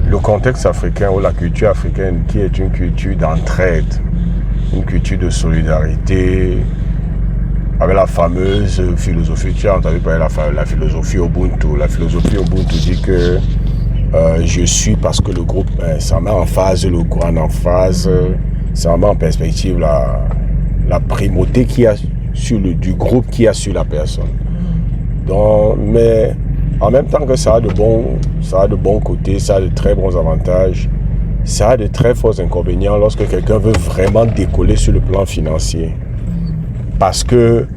le contexte africain ou la culture africaine qui est une culture d'entraide, une culture de solidarité, avec la fameuse philosophie, tu as entendu parler de la philosophie Ubuntu. La philosophie Ubuntu dit que je suis parce que le groupe, ça met en phase le groupe en phase, ça met en perspective la primauté qu'il y a du groupe qu'il y a sur la personne. Donc, mais en même temps que ça a de bons côtés, ça a de très bons avantages, ça a de très forts inconvénients lorsque quelqu'un veut vraiment décoller sur le plan financier. Parce que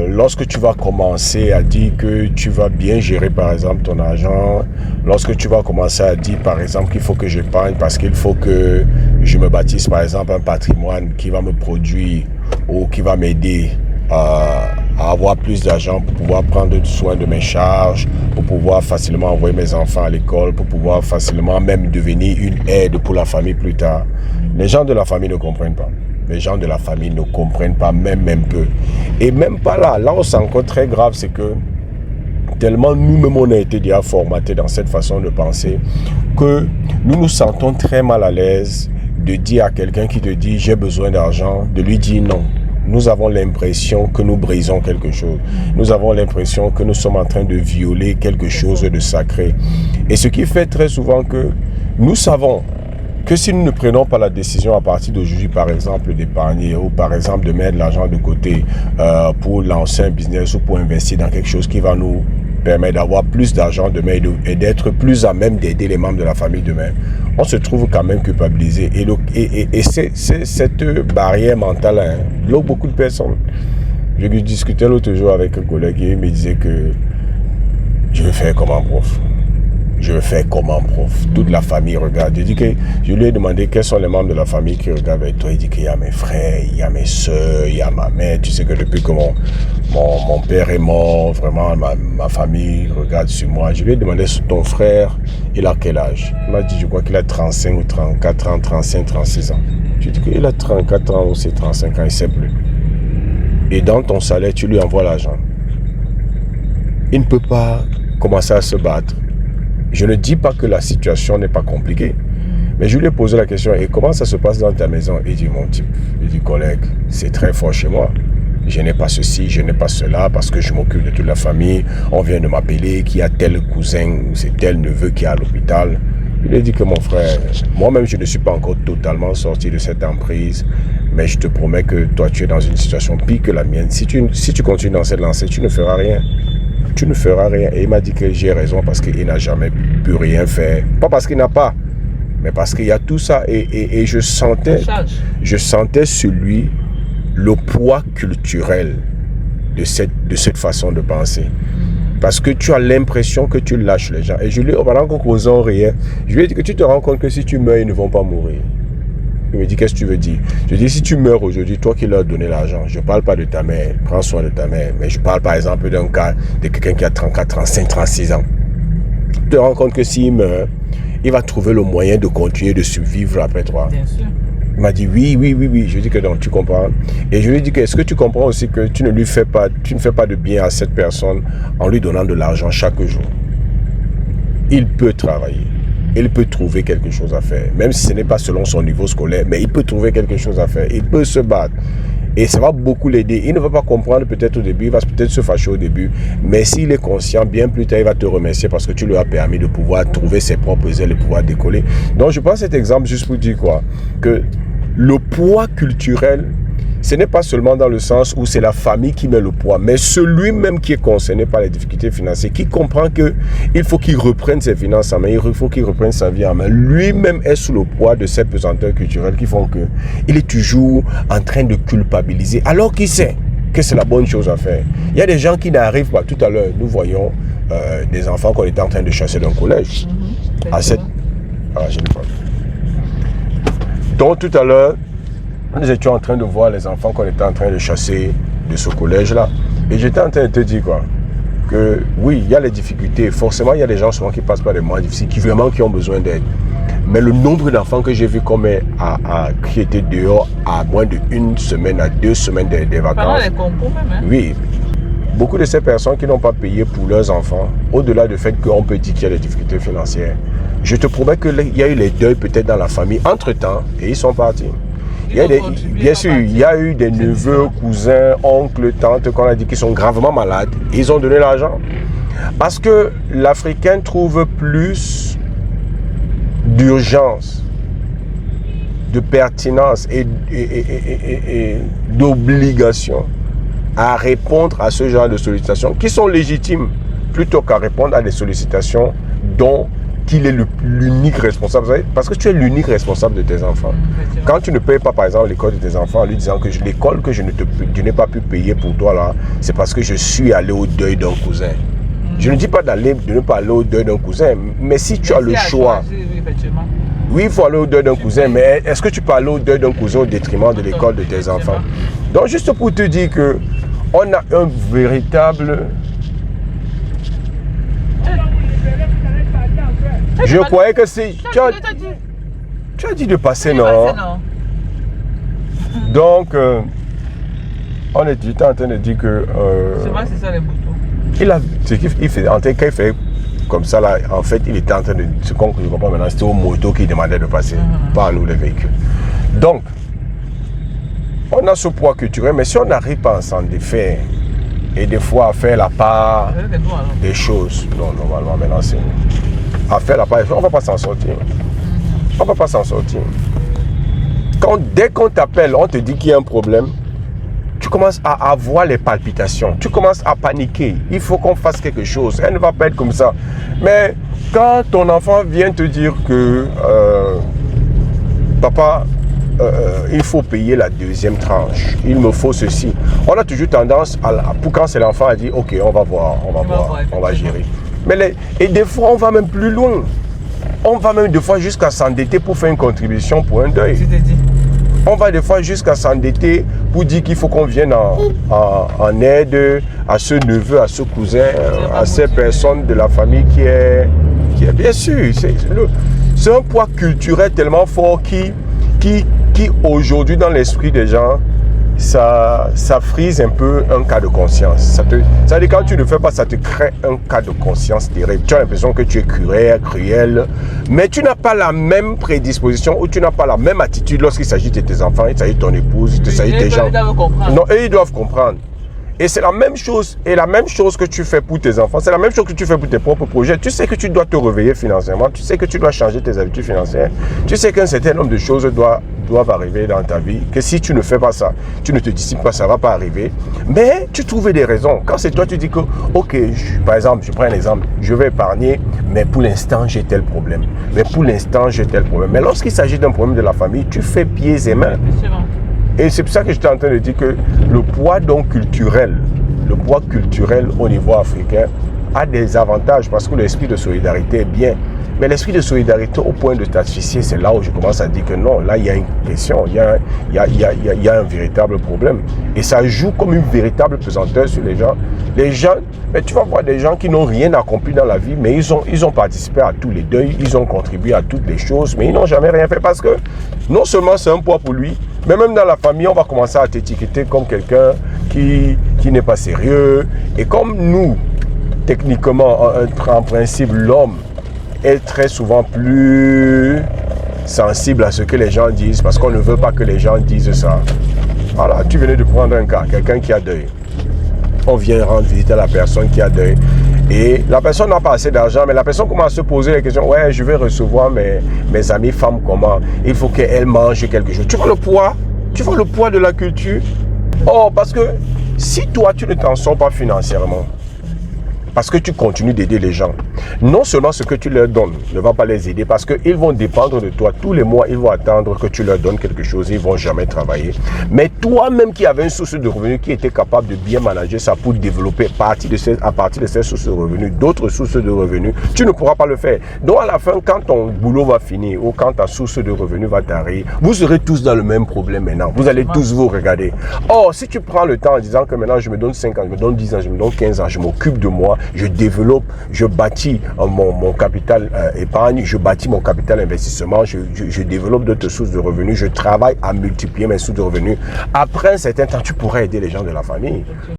lorsque tu vas commencer à dire que tu vas bien gérer par exemple ton argent, lorsque tu vas commencer à dire par exemple qu'il faut que j'épargne parce qu'il faut que je me bâtisse par exemple un patrimoine qui va me produire ou qui va m'aider à avoir plus d'argent pour pouvoir prendre soin de mes charges, pour pouvoir facilement envoyer mes enfants à l'école, pour pouvoir facilement même devenir une aide pour la famille plus tard. Les gens de la famille ne comprennent pas. Les gens de la famille ne comprennent pas même un peu. Et même pas là. Là où c'est encore très grave, c'est que tellement nous-mêmes on a été déjà formatés dans cette façon de penser que nous nous sentons très mal à l'aise de dire à quelqu'un qui te dit j'ai besoin d'argent, de lui dire non. Nous avons l'impression que nous brisons quelque chose. Nous avons l'impression que nous sommes en train de violer quelque chose de sacré. Et ce qui fait très souvent que nous savons que si nous ne prenons pas la décision à partir d'aujourd'hui, par exemple, d'épargner ou par exemple de mettre l'argent de côté pour lancer un business ou pour investir dans quelque chose qui va nous permettre d'avoir plus d'argent demain et d'être plus à même d'aider les membres de la famille demain, on se trouve quand même culpabilisé. Et c'est cette barrière mentale bloque beaucoup de personnes. Je discutais l'autre jour avec un collègue et il me disait que je vais faire comme un prof. Je vais faire comment, prof? Toute la famille regarde. Je lui ai demandé quels sont les membres de la famille qui regardent avec toi. Il dit qu'il y a mes frères, il y a mes soeurs, il y a ma mère. Tu sais que depuis que mon père est mort, vraiment, ma famille regarde sur moi. Je lui ai demandé sur ton frère, il a quel âge? Il m'a dit, je crois qu'il a 35 ou 34 ans, 35, 36 ans. Je dis qu'il a 34 ans ou c'est 35 ans, il ne sait plus. Et dans ton salaire, tu lui envoies l'argent. Il ne peut pas commencer à se battre. Je ne dis pas que la situation n'est pas compliquée, mais je lui ai posé la question, et comment ça se passe dans ta maison? Il dit, mon type, il dit, collègue, c'est très fort chez moi. Je n'ai pas ceci, je n'ai pas cela, parce que je m'occupe de toute la famille. On vient de m'appeler qu'il y a tel cousin ou c'est tel neveu qui est à l'hôpital. Il a dit que mon frère, moi-même, je ne suis pas encore totalement sorti de cette emprise, mais je te promets que toi, tu es dans une situation pire que la mienne. Si tu continues dans cette lancée, tu ne feras rien. Tu ne feras rien. Et il m'a dit que j'ai raison parce qu'il n'a jamais pu rien faire. Pas parce qu'il n'a pas, mais parce qu'il y a tout ça. Et je sentais sur lui le poids culturel de cette façon de penser. Parce que tu as l'impression que tu lâches les gens. Et je lui ai dit, pendant qu'on causait rien, je lui ai dit que tu te rends compte que si tu meurs, ils ne vont pas mourir. Il me dit, qu'est-ce que tu veux dire? Je dis, si tu meurs aujourd'hui, toi qui leur as donné l'argent, je ne parle pas de ta mère, prends soin de ta mère, mais je parle par exemple d'un cas de quelqu'un qui a 34, 35, 36 ans. Tu te rends compte que s'il meurt, il va trouver le moyen de continuer de survivre après toi. Bien sûr. Il m'a dit, oui. Je lui ai dit que non, tu comprends. Et je lui ai dit que, est-ce que tu comprends aussi que tu ne fais pas de bien à cette personne en lui donnant de l'argent chaque jour? Il peut travailler. Il peut trouver quelque chose à faire, même si ce n'est pas selon son niveau scolaire, mais il peut trouver quelque chose à faire, il peut se battre. Et ça va beaucoup l'aider. Il ne va pas comprendre peut-être au début, il va peut-être se fâcher au début, mais s'il est conscient, bien plus tard, il va te remercier parce que tu lui as permis de pouvoir trouver ses propres ailes et pouvoir décoller. Donc je prends cet exemple juste pour dire quoi? Que le poids culturel, ce n'est pas seulement dans le sens où c'est la famille qui met le poids, mais celui-même qui est concerné par les difficultés financières, qui comprend qu'il faut qu'il reprenne ses finances en main, il faut qu'il reprenne sa vie en main. Lui-même est sous le poids de ces pesanteurs culturelles qui font qu'il est toujours en train de culpabiliser, alors qu'il sait que c'est la bonne chose à faire. Il y a des gens qui n'arrivent pas. Tout à l'heure, nous voyons des enfants qu'on était en train de chasser d'un collège. Je n'ai pas vu. Donc tout à l'heure, nous étions en train de voir les enfants qu'on était en train de chasser de ce collège-là. Et j'étais en train de te dire quoi? Que oui, il y a les difficultés. Forcément, il y a des gens souvent qui passent par des moments difficiles, qui ont besoin d'aide. Mais le nombre d'enfants que j'ai vu qui étaient dehors à moins d'1 semaine, à 2 semaines des vacances. Pendant les concours même, hein? Oui. Beaucoup de ces personnes qui n'ont pas payé pour leurs enfants, au-delà du fait qu'on peut dire qu'il y a des difficultés financières, Je te promets qu'il y a eu les deuils peut-être dans la famille entre-temps et ils sont partis. Bien sûr, il y a eu des neveux, cousins, oncles, tantes qu'on a dit qu'ils sont gravement malades. Ils ont donné l'argent. Parce que l'Africain trouve plus d'urgence, de pertinence et d'obligation à répondre à ce genre de sollicitations qui sont légitimes plutôt qu'à répondre à des sollicitations dont il est l'unique responsable. Parce que tu es l'unique responsable de tes enfants. Quand tu ne payes pas, par exemple, l'école de tes enfants en lui disant que l'école que je n'ai pas pu payer pour toi, là, c'est parce que je suis allé au deuil d'un cousin. Je ne dis pas de ne pas aller au deuil d'un cousin, mais si tu as le choix, oui, il faut aller au deuil d'un cousin, mais est-ce que tu peux aller au deuil d'un cousin au détriment de l'école de tes enfants? Donc, juste pour te dire que on a un véritable... Je croyais que c'est... Tu as dit de passer, non? Donc, on était en train de dire que... c'est vrai, c'est ça les moutons. Ce qu'il fait, en fait, quand il fait comme ça, là, en fait, il était en train de... Ce qu'on ne comprend pas maintenant, c'était aux motos qui demandait de passer, pas à nous, les véhicules. Donc, on a ce poids culturel, mais si on n'arrive pas à s'en défaire, et des fois à faire la part des choses, non, normalement, maintenant, c'est... À faire la part des choses, on ne va pas s'en sortir. On ne va pas s'en sortir. Dès qu'on t'appelle, on te dit qu'il y a un problème, tu commences à avoir les palpitations, tu commences à paniquer. Il faut qu'on fasse quelque chose. Elle ne va pas être comme ça. Mais quand ton enfant vient te dire que papa, il faut payer la deuxième tranche, il me faut ceci. On a toujours tendance, pour quand c'est l'enfant, à dire ok, on va voir, on va gérer. Et des fois, on va même plus loin. On va même des fois jusqu'à s'endetter pour faire une contribution pour un deuil. On va des fois jusqu'à s'endetter pour dire qu'il faut qu'on vienne en aide à ce neveu, à ce cousin, à ces personnes de la famille qui est bien sûr, c'est un poids culturel tellement fort qui aujourd'hui dans l'esprit des gens, ça frise un peu un cas de conscience. Ça veut dire quand tu ne fais pas, ça te crée un cas de conscience terrible. Tu as l'impression que tu es cruel, mais tu n'as pas la même prédisposition ou tu n'as pas la même attitude lorsqu'il s'agit de tes enfants, il s'agit de ton épouse, il s'agit des gens. Ils doivent comprendre. Non, et ils doivent comprendre. Et c'est la même chose, que tu fais pour tes enfants, c'est la même chose que tu fais pour tes propres projets. Tu sais que tu dois te réveiller financièrement, tu sais que tu dois changer tes habitudes financières, tu sais qu'un certain nombre de choses doivent arriver dans ta vie, que si tu ne fais pas ça, tu ne te disciples pas, ça ne va pas arriver. Mais tu trouves des raisons. Quand c'est toi, tu dis que, ok, par exemple, je prends un exemple, je vais épargner, mais pour l'instant, j'ai tel problème. Mais lorsqu'il s'agit d'un problème de la famille, tu fais pieds et mains. Et c'est pour ça que j'étais en train de dire que le poids culturel au niveau africain a des avantages parce que l'esprit de solidarité est bien. Mais l'esprit de solidarité au point de t'asphyxier, c'est là où je commence à dire que non, là il y a une question, il y a un véritable problème. Et ça joue comme une véritable pesanteur sur les gens. Les gens, mais tu vas voir des gens qui n'ont rien accompli dans la vie, mais ils ont participé à tous les deuils, ils ont contribué à toutes les choses, mais ils n'ont jamais rien fait parce que non seulement c'est un poids pour lui, mais même dans la famille, on va commencer à t'étiqueter comme quelqu'un qui n'est pas sérieux. Et comme nous, techniquement, en principe, l'homme est très souvent plus sensible à ce que les gens disent parce qu'on ne veut pas que les gens disent ça. Voilà, tu venais de prendre un cas, quelqu'un qui a deuil. On vient rendre visite à la personne qui a deuil. Et la personne n'a pas assez d'argent, mais la personne commence à se poser la question, ouais, je vais recevoir mes amies femmes comment? Il faut qu'elles mangent quelque chose. Tu vois le poids de la culture? Oh, parce que si toi, tu ne t'en sors pas financièrement, parce que tu continues d'aider les gens, non seulement ce que tu leur donnes ne va pas les aider parce qu'ils vont dépendre de toi. Tous les mois, ils vont attendre que tu leur donnes quelque chose. Ils ne vont jamais travailler. Mais toi-même qui avais une source de revenus, qui était capable de bien manager ça pour développer à partir de ces sources de revenus, d'autres sources de revenus, tu ne pourras pas le faire. Donc à la fin, quand ton boulot va finir ou quand ta source de revenus va t'arriver, vous serez tous dans le même problème maintenant. Vous allez tous vous regarder. Or, si tu prends le temps en disant que maintenant je me donne 5 ans, je me donne 10 ans, je me donne 15 ans, je m'occupe de moi, je développe, je bâtis mon capital épargne, je bâtis mon capital investissement, je développe d'autres sources de revenus, je travaille à multiplier mes sources de revenus. Après un certain temps, tu pourrais aider les gens de la famille.